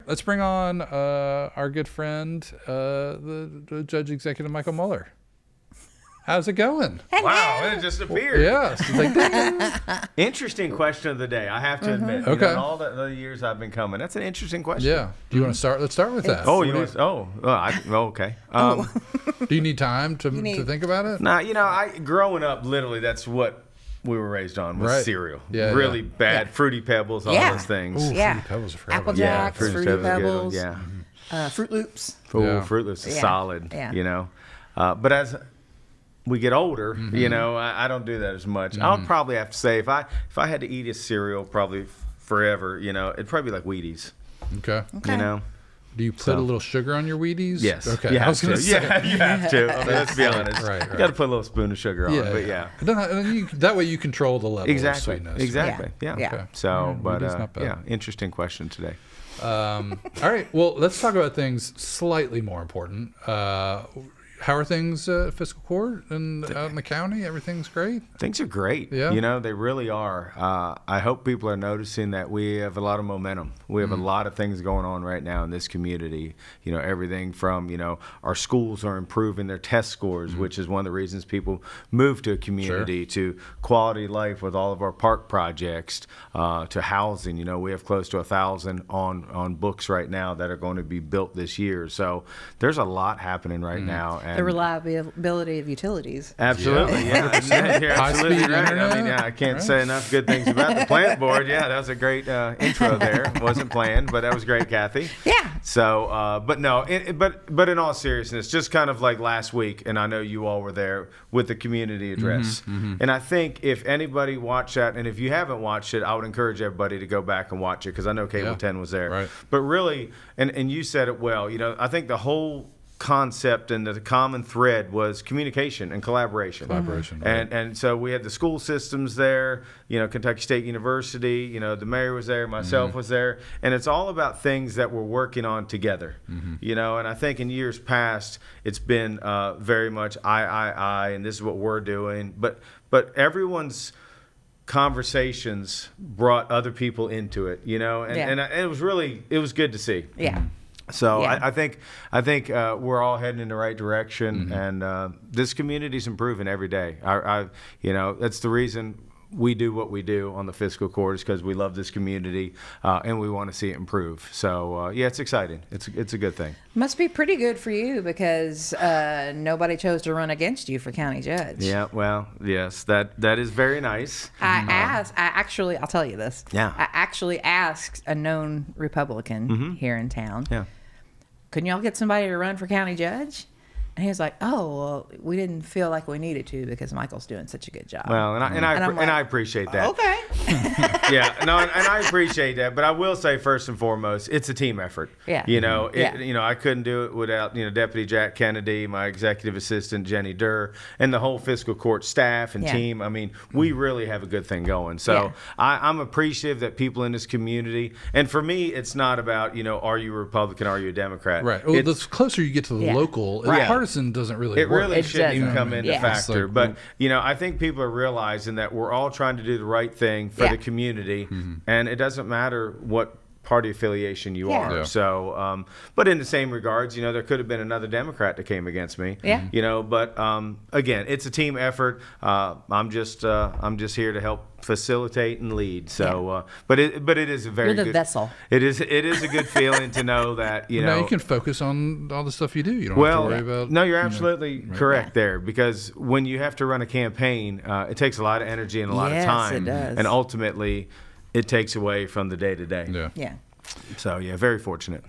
let's bring on our good friend, the Judge Executive Michael Mueller. How's it going? Wow, it just appeared. Yeah. It's like, Interesting question of the day, I have to admit. Okay. You know, all the years I've been coming, that's an interesting question. yeah. Do you want to start? Let's start with that. Okay. Do you need time to think about it? Nah, growing up, literally, that's what we were raised on was cereal. Yeah, really bad, Fruity Pebbles, all those things. Ooh, Yeah. Fruity Pebbles are forever. Apple Jacks, Fruity Pebbles, Yeah. Fruit Loops. Fruit Loops is solid, Yeah. But as we get older, I don't do that as much. I'll probably have to say if I had to eat a cereal probably forever, it'd probably be like Wheaties. Okay. Do you put a little sugar on your Wheaties? Yes. Okay. You I was have going to. to say. Yeah, you have to. I mean, let's be honest. Right. You got to put a little spoon of sugar on it, but That way you control the level of sweetness. Exactly. Yeah. Okay. So, but Wheaties not bad. interesting question today. All right. Well, let's talk about things slightly more important. How are things at Fiscal Court and out in the county? Everything's great? Things are great. Yeah. They really are. I hope people are noticing that we have a lot of momentum. We have a lot of things going on right now in this community. Everything from, our schools are improving their test scores, which is one of the reasons people move to a community, to quality of life with all of our park projects, to housing. We have close to 1,000 on books right now that are going to be built this year. So there's a lot happening right now. The reliability of utilities. Absolutely, yeah. You're absolutely right. I mean, I can't say enough good things about the plant board. Yeah, that was a great intro there. Wasn't planned, but that was great, Kathy. Yeah. So, but no, but in all seriousness, just kind of like last week, and I know you all were there with the community address. And I think if anybody watched that, and if you haven't watched it, I would encourage everybody to go back and watch it because I know Cable 10 was there. Right. But really, and you said it well. I think the whole concept and the common thread was communication and collaboration. Right. And so we had the school systems there, Kentucky State University, the mayor was there, myself was there, and it's all about things that we're working on together. And I think in years past it's been very much I, and this is what we're doing, but everyone's conversations brought other people into it, and it was good to see. Yeah. So I think we're all heading in the right direction, and this community's improving every day. That's the reason we do what we do on the Fiscal Court is because we love this community and we want to see it improve. So it's exciting. It's a good thing. Must be pretty good for you because nobody chose to run against you for county judge. Yeah, well, yes, that is very nice. I'll tell you this. Yeah. I actually asked a known Republican here in town. Yeah. Couldn't y'all get somebody to run for county judge? And he was like, "Oh, well, we didn't feel like we needed to because Michael's doing such a good job." Well, and I appreciate that. Okay. And I appreciate that, but I will say first and foremost, it's a team effort. Yeah. I couldn't do it without Deputy Jack Kennedy, my executive assistant Jenny Durr, and the whole Fiscal Court staff and team. I mean, we really have a good thing going. So I'm appreciative that people in this community, and for me, it's not about are you a Republican, are you a Democrat? Right. Well, the closer you get to the local, the partisan doesn't really it work. really shouldn't even come into factor. Like, but I think people are realizing that we're all trying to do the right thing for the community, and it doesn't matter what party affiliation you are. Yeah. So, but in the same regards, there could have been another Democrat that came against me. Yeah. But again, it's a team effort. I'm just here to help facilitate and lead. So, but it is a very You're the good vessel. It is a good feeling to know that now you can focus on all the stuff you do. You don't have to worry about. No, you're absolutely correct there, because when you have to run a campaign, it takes a lot of energy and a lot of time. Yes, it does. And ultimately, it takes away from the day to day. Yeah. So very fortunate.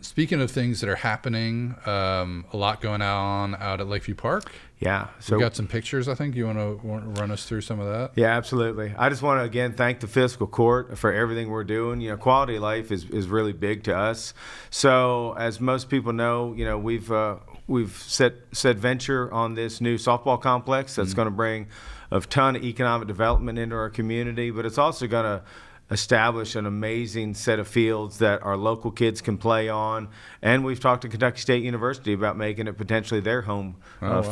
Speaking of things that are happening, a lot going on out at Lakeview Park. Yeah. So we got some pictures. I think you want to run us through some of that. Yeah, absolutely. I just want to again thank the Fiscal Court for everything we're doing. Quality of life is really big to us. So as most people know, we've set venture on this new softball complex that's going to bring a ton of economic development into our community, but it's also going to establish an amazing set of fields that our local kids can play on. And we've talked to Kentucky State University about making it potentially their home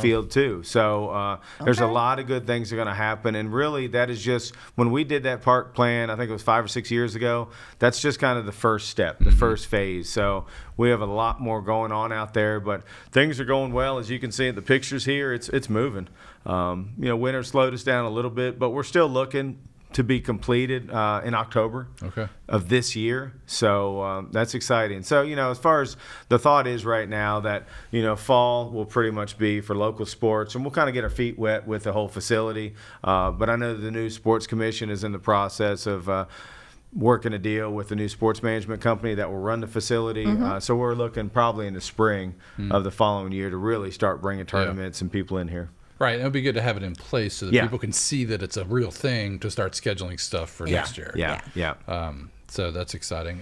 field too. So there's a lot of good things that are going to happen. And really, that is just, when we did that park plan, I think it was 5 or 6 years ago, that's just kind of the first step, the first phase. So we have a lot more going on out there, but things are going well. As you can see in the pictures here, it's moving. Winter slowed us down a little bit, but we're still looking to be completed in October of this year. So that's exciting. So, as far as the thought is right now that, fall will pretty much be for local sports, and we'll kind of get our feet wet with the whole facility. But I know the new sports commission is in the process of working a deal with the new sports management company that will run the facility. So we're looking probably in the spring of the following year to really start bringing tournaments and people in here. Right, and it would be good to have it in place so that people can see that it's a real thing to start scheduling stuff for next year. So that's exciting.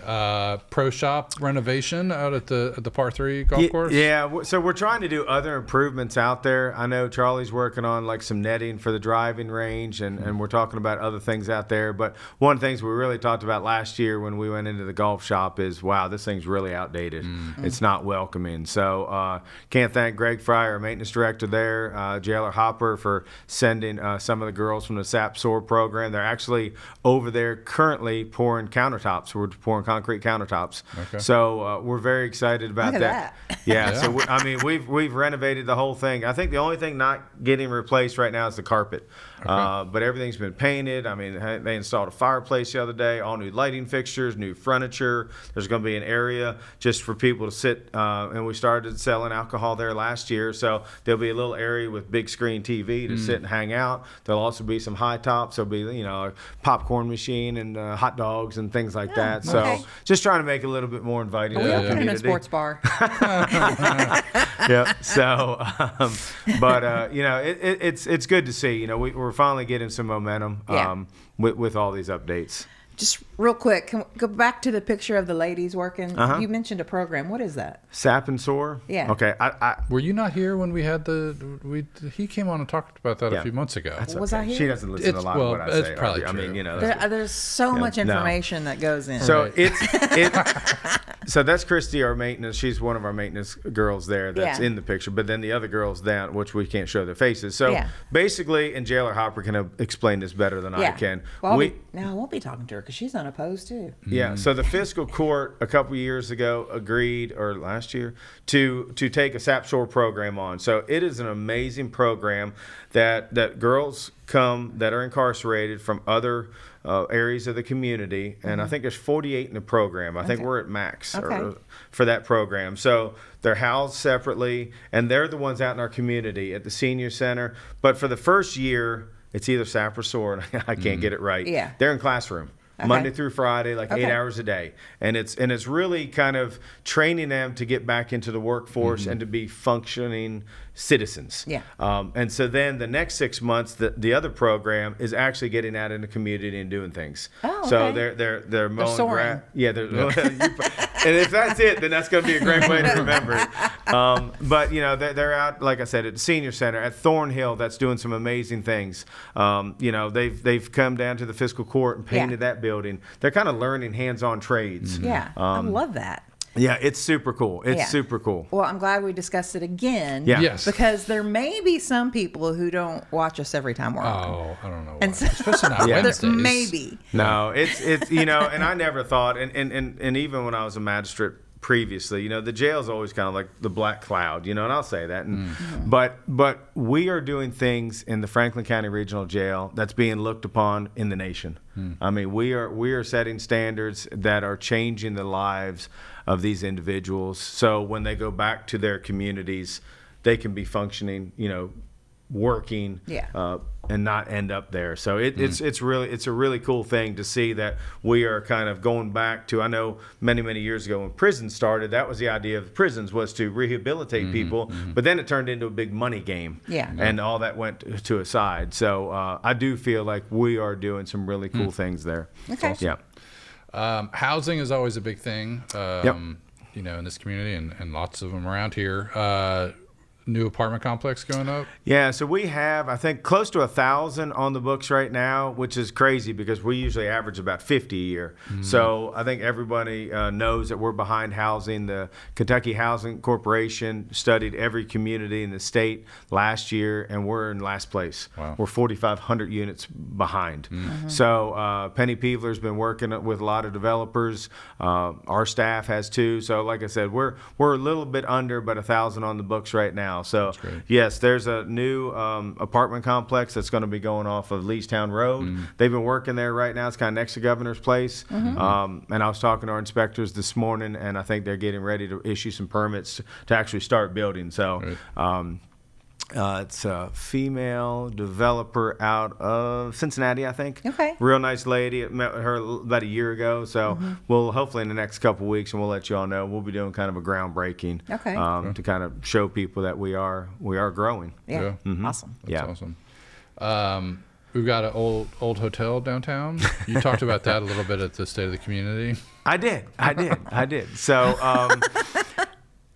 Pro Shop Renovation out at the Par 3 golf course? Yeah, so we're trying to do other improvements out there. I know Charlie's working on like some netting for the driving range, and we're talking about other things out there. But one of the things we really talked about last year when we went into the golf shop is, wow, this thing's really outdated. It's not welcoming. So can't thank Greg Fry, our maintenance director there, Jailer Hopper, for sending some of the girls from the SAP SOAR program. They're actually over there currently pouring countertops. We're pouring concrete countertops. So we're very excited about that. Yeah. So we've renovated the whole thing. I think the only thing not getting replaced right now is the carpet. But everything's been painted. I mean, they installed a fireplace the other day, all new lighting fixtures, new furniture. There's going to be an area just for people to sit. And we started selling alcohol there last year. So there'll be a little area with big screen TV to sit and hang out. There'll also be some high tops. There'll be, a popcorn machine and hot dogs and things like that. So just trying to make it a little bit more inviting to the community. In a sports bar. So, it's good to see. We're finally getting some momentum with all these updates. Just real quick, can we go back to the picture of the ladies working? You mentioned a program. What is that? SAP and SOAR? Yeah. Okay. Were you not here when we had he came on and talked about that a few months ago. Was I here? She doesn't listen to a lot of what I say. It's probably true. There's so much information that goes in. So so that's Christy, our maintenance. She's one of our maintenance girls there that's in the picture. But then the other girls down, which we can't show their faces. So basically, and Jailer Hopper can explain this better than I can. Well, I won't be talking to her because she's unopposed too. Yeah. So the fiscal court a couple years ago agreed, or last year, to take a SAP SOAR program on. So it is an amazing program that girls come that are incarcerated from other areas of the community, and I think there's 48 in the program. I think we're at max for that program. So they're housed separately, and they're the ones out in our community at the senior center. But for the first year, it's either SAP or SOAR, and I can't get it right. Yeah. They're in classroom. Monday through Friday, 8 hours a day, and it's really kind of training them to get back into the workforce and to be functioning citizens. Yeah. And so then the next 6 months, the other program is actually getting out in the community and doing things. Oh, okay. So they're mowing grass. Yeah. And if that's it, then that's going to be a great way to remember it. But they're out, like I said, at the senior center at Thornhill. That's doing some amazing things. They've come down to the fiscal court and painted that building. They're kind of learning hands-on trades. Yeah, I love that. Yeah, it's super cool. It's super cool. Well, I'm glad we discussed it again. Yeah. Yes. Because there may be some people who don't watch us every time we're on. Oh, I don't know. And so, especially not Wednesdays. Maybe. No, it's and I never thought, and even when I was a magistrate previously, the jail's always kind of like the black cloud, and I'll say that. But we are doing things in the Franklin County Regional Jail that's being looked upon in the nation. I mean, we are setting standards that are changing the lives of these individuals. So when they go back to their communities, they can be functioning, working, and not end up there. So it's a really cool thing to see that we are kind of going back to, I know many years ago when prisons started, that was the idea of prisons, was to rehabilitate people, but then it turned into a big money game. Yeah. And all that went to a side. So I do feel like we are doing some really cool things there. Okay. Yeah. Housing is always a big thing, in this community and lots of them around here. new apartment complex going up? Yeah, so we have, I think, close to 1,000 on the books right now, which is crazy because we usually average about 50 a year. So I think everybody knows that we're behind housing. The Kentucky Housing Corporation studied every community in the state last year, and we're in last place. Wow. We're 4,500 units behind. So Penny Peevler's been working with a lot of developers. Our staff has too. So like I said, we're a little bit under, but 1,000 on the books right now. So yes, there's a new apartment complex that's going to be going off of Leestown Road. They've been working there right now. It's kind of next to Governor's Place. And I was talking to our inspectors this morning, and I think they're getting ready to issue some permits to actually start building. So it's a female developer out of Cincinnati, I think. Okay. Real nice lady. I met with her about a year ago. So we'll hopefully in the next couple of weeks, and we'll let you all know, we'll be doing kind of a groundbreaking to kind of show people that we are growing. Yeah. Awesome. That's awesome. We've got an old hotel downtown. You talked about that a little bit at the State of the Community. I did. So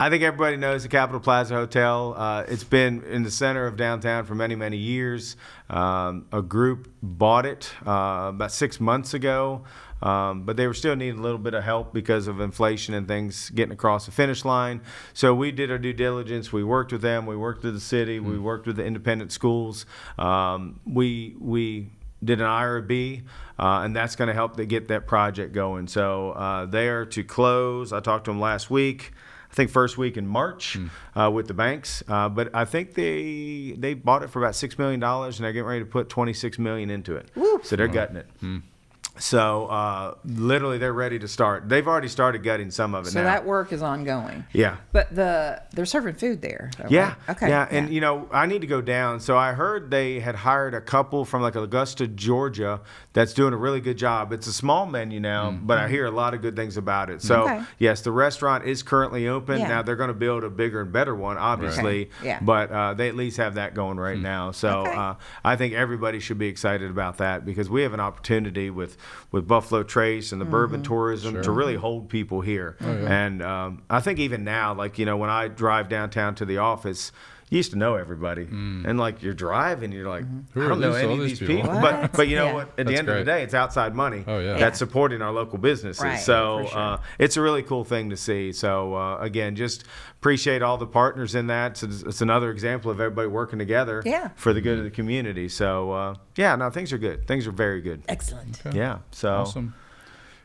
I think everybody knows the Capitol Plaza Hotel. It's been in the center of downtown for many, many years. A group bought it about 6 months ago, but they were still needing a little bit of help because of inflation and things getting across the finish line. So we did our due diligence. We worked with them. We worked with the city. We worked with the independent schools. We did an IRB, and that's going to help to get that project going. So they are to close. I talked to them last week. I think first week in March with the banks, but I think they bought it for about $6 million, and they're getting ready to put $26 million into it. Woo. So they're gutting it. So literally, they're ready to start. They've already started gutting some of it now. So that work is ongoing. Yeah. But they're serving food there. Though, Yeah. Right? Okay. Yeah. And, you know, I need to go down. So I heard they had hired a couple from like Augusta, Georgia, that's doing a really good job. It's a small menu now, but I hear a lot of good things about it. So, yes, the restaurant is currently open. Yeah. Now they're going to build a bigger and better one, obviously. Okay. Yeah. But they at least have that going right now. So I think everybody should be excited about that because we have an opportunity with Buffalo Trace and the bourbon tourism to really hold people here. And I think even now, like, you know, when I drive downtown to the office, you used to know everybody. And like you're driving, you're like, I don't know any of these people. But you know what? At the end of the day, it's outside money that's supporting our local businesses. Right. So it's a really cool thing to see. So again, just appreciate all the partners in that. So it's another example of everybody working together for the good of the community. So no, things are good. Things are very good. Excellent. Okay. Yeah. So Awesome.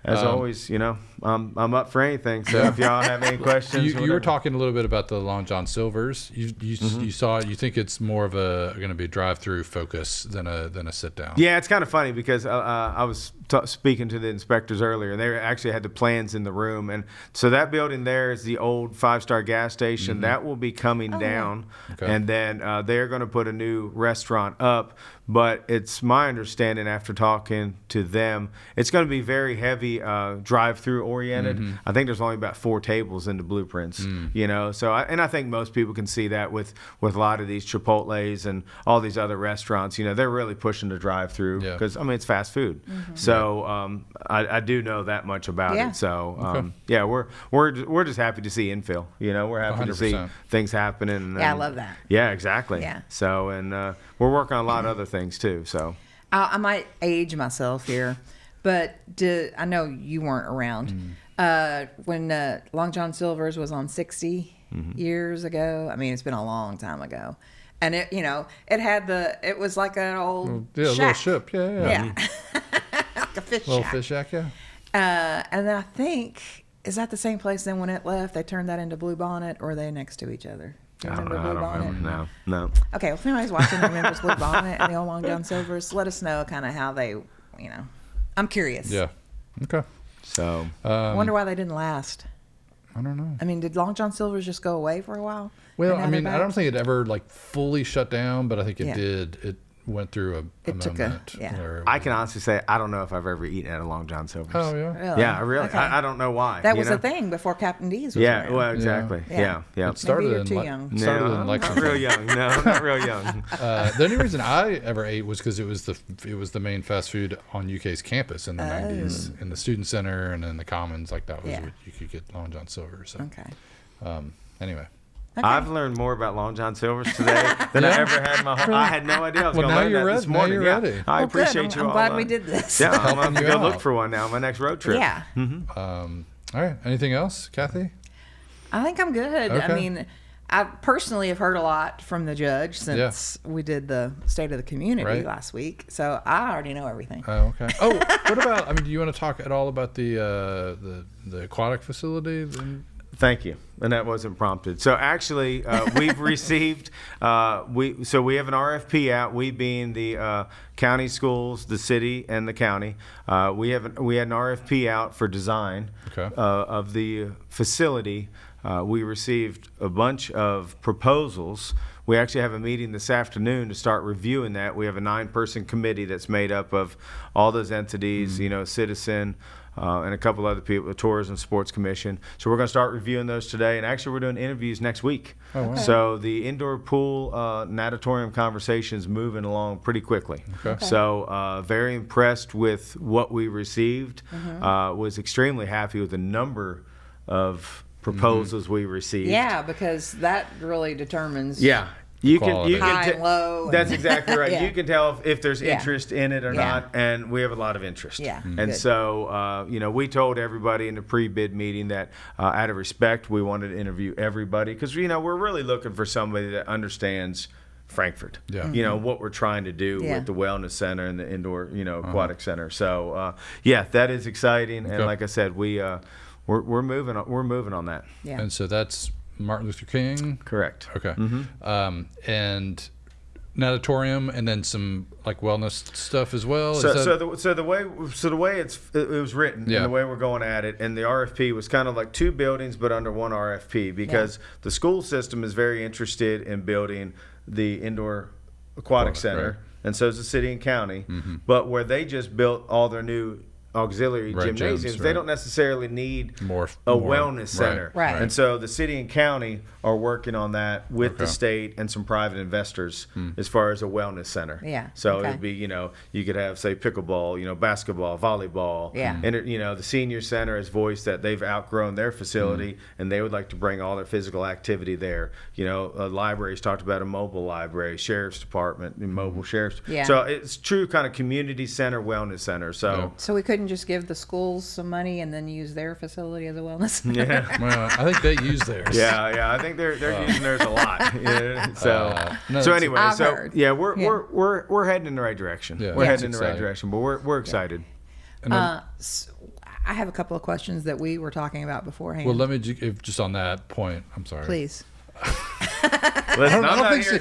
as always, you know, I'm up for anything. So if y'all have any questions, you were talking a little bit about the Long John Silver's. You saw it. You think it's more of going to be a drive-through focus than a sit-down? Yeah, it's kind of funny because I was speaking to the inspectors earlier, and they actually had the plans in the room. And so that building there is the old 5-star gas station. That will be coming down, and then they're going to put a new restaurant up. But it's my understanding after talking to them, it's going to be very heavy drive-through oriented. I think there's only about 4 tables in the blueprints, you know. So I think most people can see that with a lot of these Chipotles and all these other restaurants. You know, they're really pushing the drive-through because I mean it's fast food. So I do know that much about it. So we're just happy to see infill. You know, we're happy 100%. To see things happening. Yeah, I love that. Yeah, exactly. Yeah. So and we're working on a lot of other things too. So I might age myself here, but I know you weren't around when Long John Silver's was on 60 years ago. I mean, it's been a long time ago, and it it was like an old little ship, yeah, like a fish little shack. fish shack, yeah. And then I think is that the same place? Then when it left, they turned that into Blue Bonnet, or are they next to each other? I don't remember. No. Okay, well, if anybody's watching and remembers Blue Bonnet and the old Long John Silver's, let us know kind of how they, you know. I'm curious. Yeah. Okay. So. I wonder why they didn't last. I don't know. I mean, did Long John Silver's just go away for a while? Well, I mean, I don't think it ever like fully shut down, but I think it did. It went through a moment. I can honestly say I don't know if I've ever eaten at a Long John Silver's. Oh yeah. Really? Yeah, really. Okay. I don't know why. That was a thing before Captain D's was around. Well, exactly. Yeah. It started Maybe you're in too young. Started in not Lexington. real young. No, not real young. The only reason I ever ate was because it was the main fast food on UK's campus in the 90s, in the student center and in the commons. Like that was what you could get Long John Silver. So okay. Anyway, Okay. I've learned more about Long John Silver's today than I ever had in my whole. I had no idea I was Well, going now to learn you're that ready. this morning. Now you're ready. I Well, appreciate good. you I'm all. glad we did this. Yeah, I'm Helping going to you go out. look for one now on my next road trip. Yeah. All right. Anything else, Kathy? I think I'm good. Okay. I mean, I personally have heard a lot from the judge since we did the State of the Community last week. So I already know everything. Oh, okay. Oh, what about? I mean, do you want to talk at all about the aquatic facility? Thank you. And that wasn't prompted. So actually, we've received, we have an RFP out, we being the county schools, the city, and the county. We had an RFP out for design of the facility. We received a bunch of proposals. We actually have a meeting this afternoon to start reviewing that. We have a 9-person committee that's made up of all those entities, Citizen, and a couple other people, the Tourism Sports Commission. So we're going to start reviewing those today. And actually, we're doing interviews next week. Oh, wow. So the indoor pool natatorium conversation is moving along pretty quickly. Okay. So very impressed with what we received. Was extremely happy with the number of proposals we received. Yeah, because that really determines. Yeah. You can high and low. That's exactly right. Yeah. You can tell if there's interest in it or not, and we have a lot of interest. Yeah. And Good. so, we told everybody in the pre-bid meeting that out of respect, we wanted to interview everybody because, we're really looking for somebody that understands Frankfurt. Yeah. What we're trying to do with the wellness center and the indoor, aquatic center. So, that is exciting. And like I said, we're moving on that. Yeah. And so that's Martin Luther King. Correct. Okay. And natatorium, and then some like wellness stuff as well. So the way it was written, and the way we're going at it, and the RFP was kind of like 2 buildings, but under one RFP because the school system is very interested in building the indoor aquatic center, and so is the city and county. But where they just built all their new auxiliary gymnasiums, they don't necessarily need more wellness center. Right. And so the city and county are working on that with the state and some private investors as far as a wellness center. Yeah. So it'd be, you could have, say, pickleball, basketball, volleyball. Yeah. And, the senior center has voiced that they've outgrown their facility and they would like to bring all their physical activity there. Libraries talked about a mobile library, sheriff's department, and mobile sheriff's. Yeah. So it's true kind of community center, wellness center. So we couldn't just give the schools some money and then use their facility as a wellness center. Yeah. Well, I think they use theirs. Yeah. I think they're using theirs a lot. So anyway, I've heard. we're heading in the right direction. Yeah. We're heading in the Exciting. right direction, but we're excited. And then, So I have a couple of questions that we were talking about beforehand. well, let me just on that point. I'm sorry. Please. Listen, I'm not here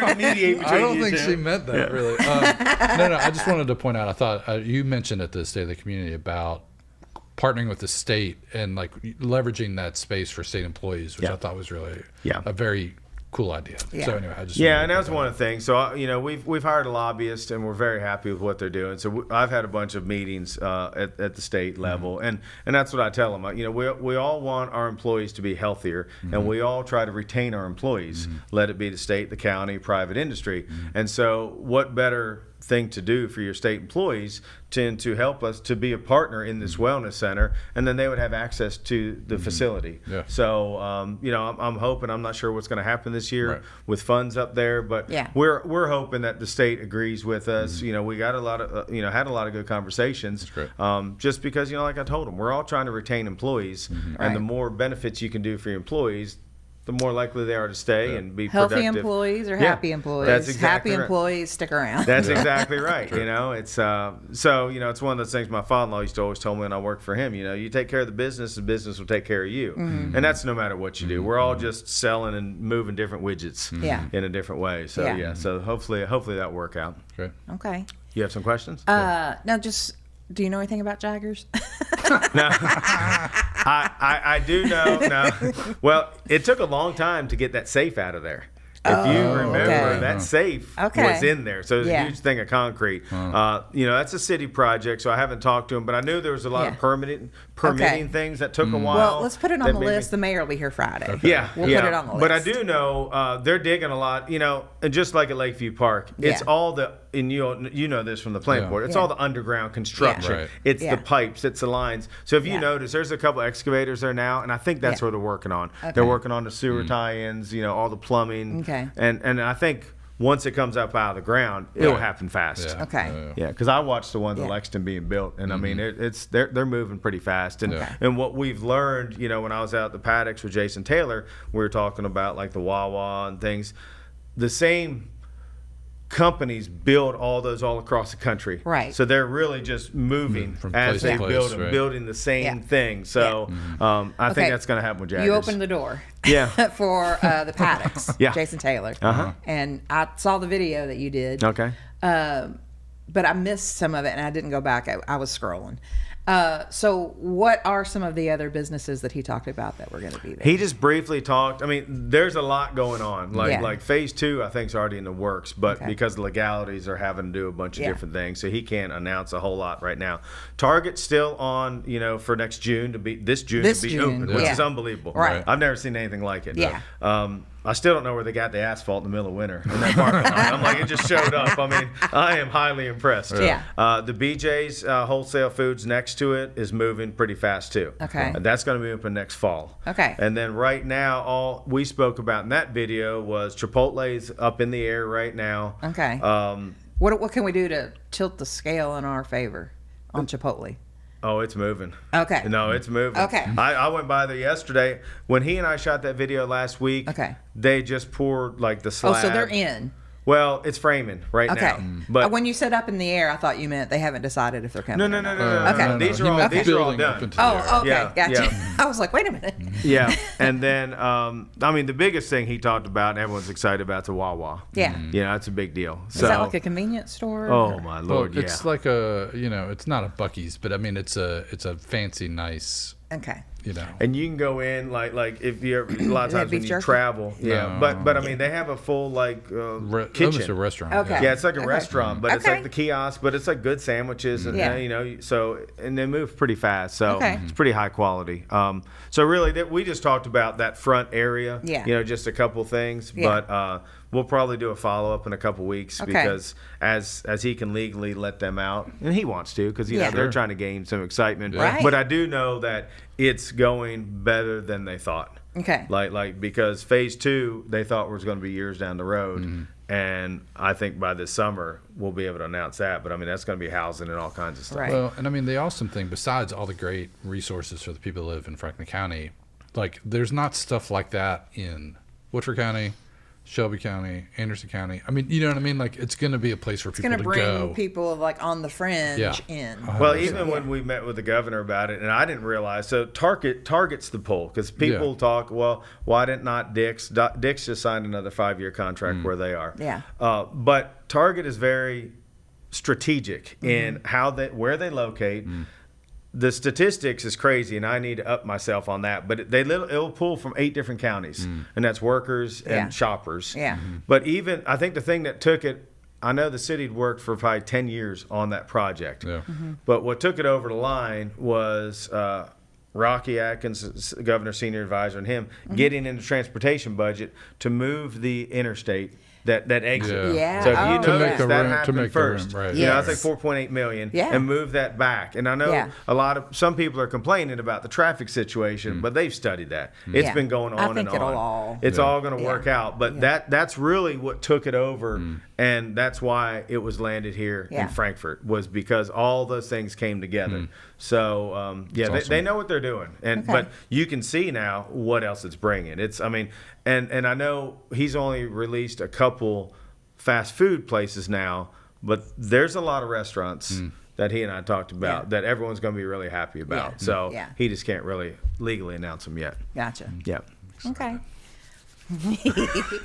to mediate between I don't you think two. she meant that really. No. I just wanted to point out. I thought you mentioned at the State of the Community about partnering with the state and like leveraging that space for state employees, which I thought was really a very cool idea. Yeah. So anyway, I just and that's one of the things. So we've hired a lobbyist, and we're very happy with what they're doing. So I've had a bunch of meetings at the state level, and that's what I tell them. We all want our employees to be healthier, and we all try to retain our employees. Let it be the state, the county, private industry, and so what better thing to do for your state employees to help us to be a partner in this wellness center, and then they would have access to the facility. Yeah. So I'm hoping, I'm not sure what's going to happen this year with funds up there, but we're hoping that the state agrees with us. We got a lot of had a lot of good conversations. That's great. Just because like I told them, we're all trying to retain employees, and the more benefits you can do for your employees, the more likely they are to stay and be Healthy productive. employees or happy employees? That's exactly happy right. employees stick around. That's exactly right. It's it's one of those things my father-in-law used to always tell me when I worked for him. You take care of the business will take care of you, and that's no matter what you do. We're all just selling and moving different widgets in a different way. So so hopefully that will work out. Okay. Okay. You have some questions? Now just. Do you know anything about Jaggers? No, I do know. No, well, it took a long time to get that safe out of there. If you remember, okay. that safe was in there. So it was a huge thing of concrete. That's a city project, so I haven't talked to him, but I knew there was a lot of permitting things that took a while. Well, let's put it on the list. The mayor will be here Friday. Okay. Yeah. We'll put it on the list. But I do know they're digging a lot, and just like at Lakeview Park, it's all and you know this from the plant board, it's all the underground construction. Right. It's the pipes, it's the lines. So if you notice, there's a couple excavators there now, and I think that's what they're working on. Okay. They're working on the sewer tie-ins, all the plumbing. Okay. And I think once it comes up out of the ground, it'll happen fast. Yeah. Okay. Yeah, because I watched the ones in Lexington being built, and I mean they're moving pretty fast. And what we've learned, when I was out at the paddocks with Jason Taylor, we were talking about like the Wawa and things. The same companies build all those all across the country. Right. So they're really just moving from as they build them, right. building the same thing. So I think that's going to happen with Jaggers. You opened the door. Yeah. For the paddocks. Jason Taylor. Uh-huh. And I saw the video that you did. Okay. But I missed some of it, and I didn't go back. I was scrolling. So what are some of the other businesses that he talked about that were going to be there? He just briefly talked. I mean, there's a lot going on. Like phase 2, I think is already in the works, but because legalities are having to do a bunch of different things, so he can't announce a whole lot right now. Target's still on, for next June to be open, which is unbelievable. Right. I've never seen anything like it. Yeah. I still don't know where they got the asphalt in the middle of winter in that parking lot. I'm like, it just showed up. I mean, I am highly impressed. Yeah. The BJ's Wholesale Foods next to it is moving pretty fast too. Okay. And that's going to be open next fall. Okay. And then right now, all we spoke about in that video was Chipotle's up in the air right now. Okay. What can we do to tilt the scale in our favor on Chipotle? Oh, it's moving. Okay. No, it's moving. Okay. I went by there yesterday. When he and I shot that video last week, they just poured like the slab. Oh, so they're in. Well, it's framing right now. But when you said up in the air, I thought you meant they haven't decided if they're coming. No. Okay. These are all done. Oh, okay. Yeah, Gotcha. yeah. I was like, wait a minute. Yeah. And then, I mean, the biggest thing he talked about, and everyone's excited about, is a Wawa. Yeah. That's a big deal. Is that like a convenience store? Oh, my Lord, well, it's like it's not a Buc-ee's, but I mean, it's a fancy, nice. Okay. And you can go in like if you're a lot of times when you travel, but I mean they have a full kitchen. Almost a restaurant. Okay. Yeah, it's like a restaurant, but it's like the kiosk, but it's like good sandwiches and and they move pretty fast, so it's pretty high quality. So really we just talked about that front area, just a couple things, but we'll probably do a follow-up in a couple weeks because as he can legally let them out, and he wants to because they're trying to gain some excitement. Right. But I do know that it's going better than they thought. Okay. Like because phase 2 they thought was going to be years down the road, and I think by this summer we'll be able to announce that. But I mean that's going to be housing and all kinds of stuff. Right. Well, and I mean the awesome thing, besides all the great resources for the people that live in Franklin County, like there's not stuff like that in Woodford County, Shelby County, Anderson County. I mean, you know what I mean? Like, it's going to be a place for people to go. It's going to bring people like on the fringe in. 100%. Well, even when we met with the governor about it, and I didn't realize, so Target's the pull because people talk, well, why didn't not Dick's? Dick's just signed another 5-year contract where they are. Yeah. But Target is very strategic in where they locate. The statistics is crazy, and I need to up myself on that. But it'll pull from 8 different counties, and that's workers and shoppers. Yeah. But even I think the thing that took it, I know the city had worked for probably 10 years on that project. Yeah. But what took it over the line was Rocky Atkins, governor, senior advisor, and him getting in the transportation budget to move the interstate. That exit. Yeah. So if you notice that happened first. Right. That's like $4.8 million, and move that back. And I know some people are complaining about the traffic situation, but they've studied that. It's been going on and on. It's all going to work out. But that's really what took it over, and that's why it was landed here in Frankfort, was because all those things came together. So awesome. They know what they're doing, but you can see now what else it's bringing. And I know he's only released a couple fast food places now, but there's a lot of restaurants that he and I talked about that everyone's going to be really happy about. So he just can't really legally announce them yet. Gotcha. Yeah. Okay.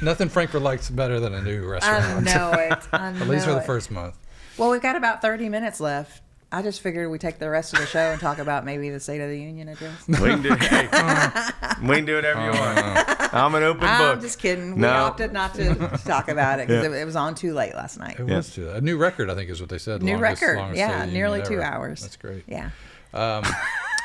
Nothing Frankfurt likes better than a new restaurant. I know it. At least for the first month. Well, we've got about 30 minutes left. I just figured we take the rest of the show and talk about maybe the State of the Union address. We can do whatever you want. I'm an open book. I'm just kidding. We opted not to talk about it because it was on too late last night. It was too late. A new record, I think, is what they said. New record, longest yeah, State of the nearly Union 2 ever. hours. That's great. Yeah.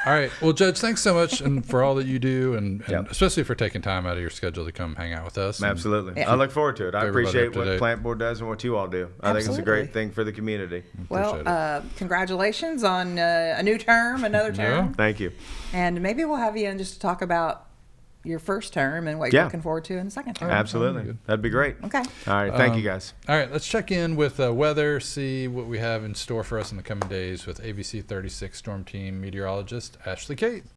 All right. Well, Judge, thanks so much and for all that you do, and especially for taking time out of your schedule to come hang out with us. Absolutely. Yeah. I look forward to it. I appreciate what up-to-date. Plant Board does and what you all do. I think it's a great thing for the community. Well, congratulations on a new term, another term. Yeah. Thank you. And maybe we'll have you in just to talk about your first term and what you're looking forward to in the second term. Absolutely. That'd be great. Okay. All right. Thank you, guys. All right. Let's check in with weather, see what we have in store for us in the coming days with ABC 36 Storm Team meteorologist Ashley Kate.